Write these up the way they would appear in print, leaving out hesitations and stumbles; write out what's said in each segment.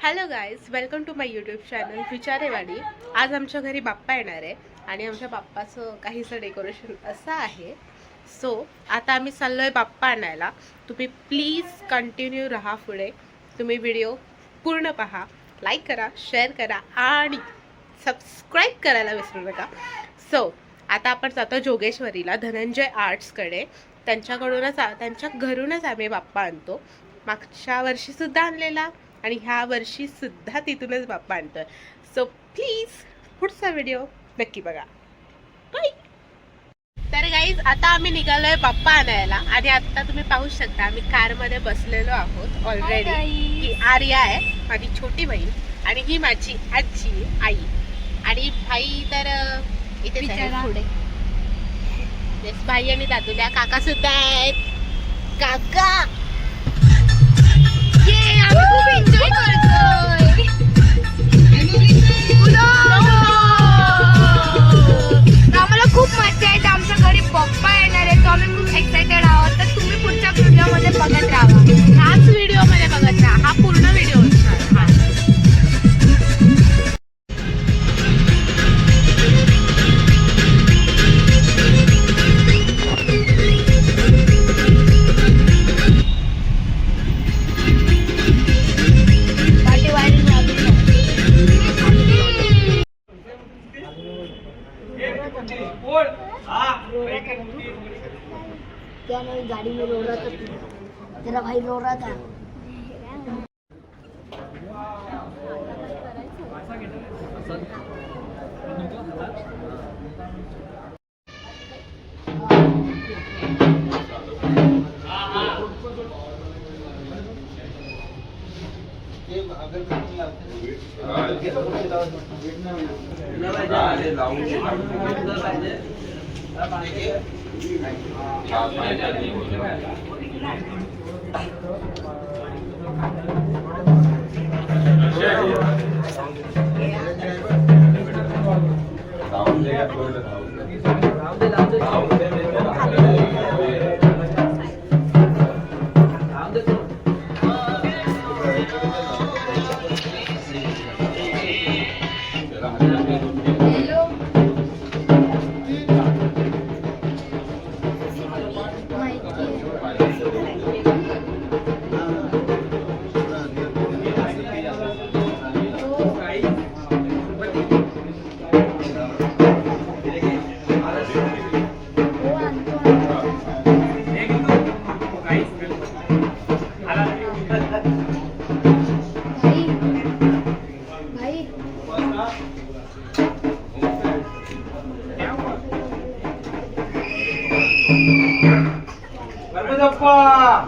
Hello guys, welcome to my YouTube channel Vicharewadi. आज आमच्या घरी बाप्पा येणार आहे आणि आमच्या बाप्पाचं काहीसं डेकोरेशन असं आहे. सो आता आम्ही चाललो आहे बाप्पा आणायला. तुम्ही प्लीज कंटिन्यू राहा पुढे. तुम्ही व्हिडिओ पूर्ण पहा, लाईक करा, शेअर करा आणि सबस्क्राईब करायला विसरू नका. सो आता आपण जातो जोगेश्वरीला धनंजय आर्ट्सकडे. त्यांच्या घरूनच आम्ही बाप्पा आणतो. मागच्या वर्षीसुद्धा आणलेला आणि ह्या वर्षी सुद्धा तिथूनच बाप्पा आणतोय. सो प्लीज पुढचा व्हिडिओ नक्की बघा. बाय. तर गाईज आता आम्ही निघालोय बाप्पा आणायला आणि आता तुम्ही पाहू शकता आम्ही कारमध्ये बसलेलो आहोत ऑलरेडी. ही आर्या आहे माझी छोटी बहीण आणि ही माझी आजी आई आणि भाई तर इथे पुढे. भाई आणि दादूल्या काका सुद्धा आहेत. काका आम्ही खूप एन्जॉय करतोय. आम्हाला खूप मजा येते. आमच्या घरी पप्पा येणार आहे, तो आम्ही खूप एक्साइटेड आहोत. तर तुम्ही पुढच्या व्हिडिओमध्ये बघत राहा. ह्याच व्हिडिओमध्ये बघत राहा. हा पूर्ण व्हिडिओ असणार. क्या नहीं, गाड़ी में रो रहा था तेरा भाई, रो रहा था.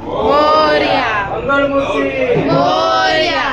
मोरया मंगलमूर्ती मोरया.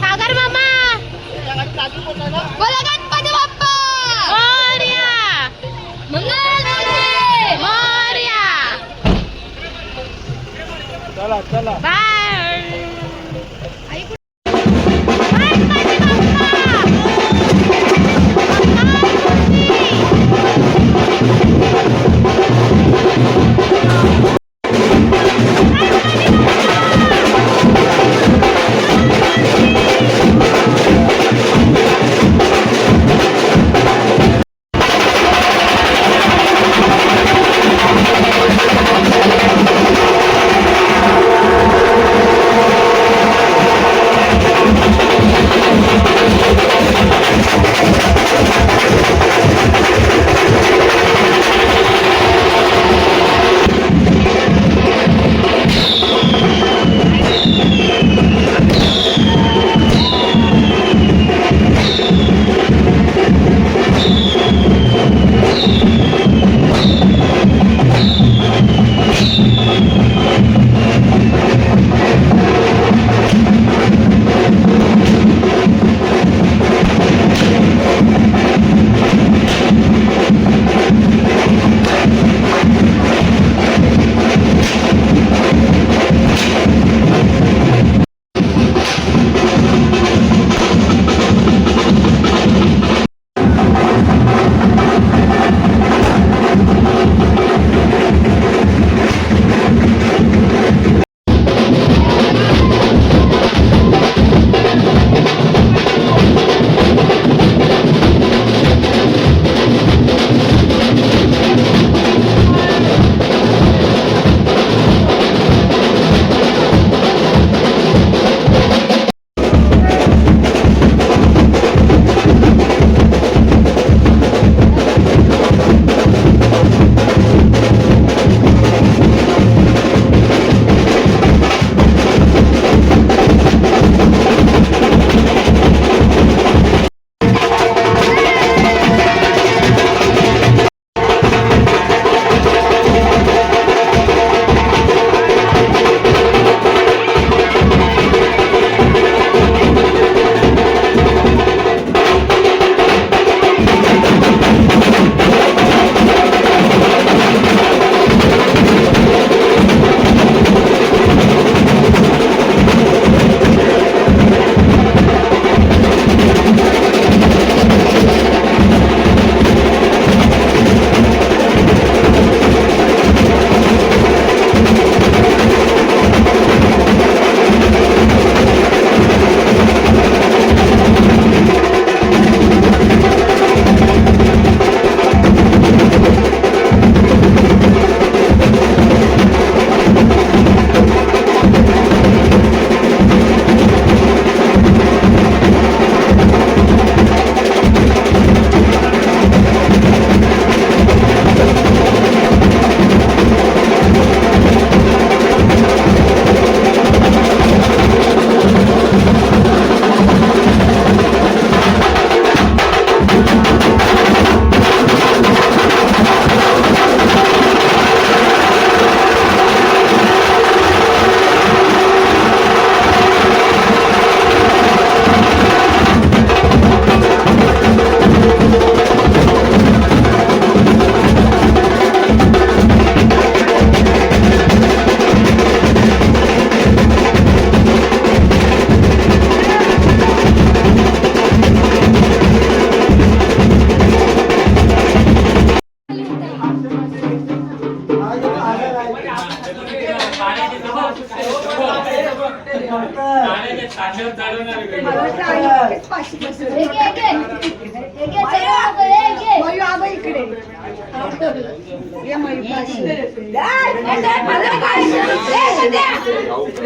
सागर मामा बोला गणपती बाप्पा मोरया मंगलमूर्ती मोरया. चला चला बाय.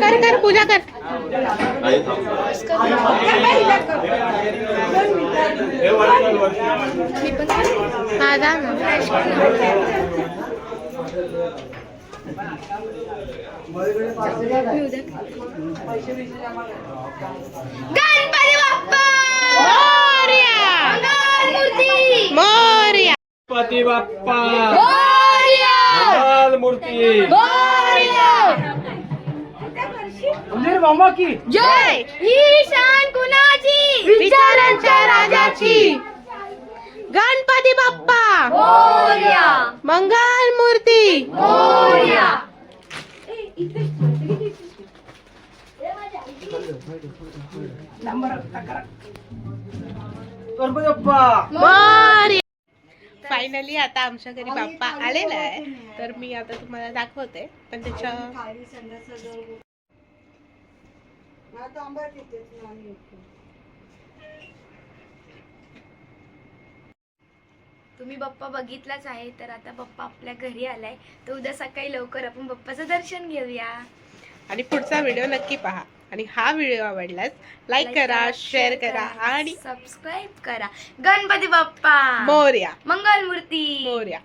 कर कर पूजा कर. हा जा ना. गणपती बाप्पा मोरया. मंगलमूर्ती मोरया. गणपती बाप्पा मोरया मंगलमूर्ती मंदिर बाबा की जय. ही शान कुणाची विचारांच्या राजाची. गणपती बाप्पा मोरया मंगल मूर्ती. मोरया गणपती बाप्पा मोरया. फायनली आता आमच्या घरी बाप्पा आलेला आहे, तर मी आता तुम्हाला दाखवते. पण त्याच्या तुम्ही बाप्पा बघितलाच आहे. तर आता बाप्पा आपल्या घरी आलाय, तर उद्या सकाळी लवकर आपण बाप्पाचं दर्शन घेऊया. आणि पुढचा व्हिडिओ नक्की पहा. आणि हा व्हिडिओ आवडल्यास लाईक करा, शेअर करा आणि सबस्क्राईब करा. गणपती बाप्पा मोरया. मंगलमूर्ती मोरया.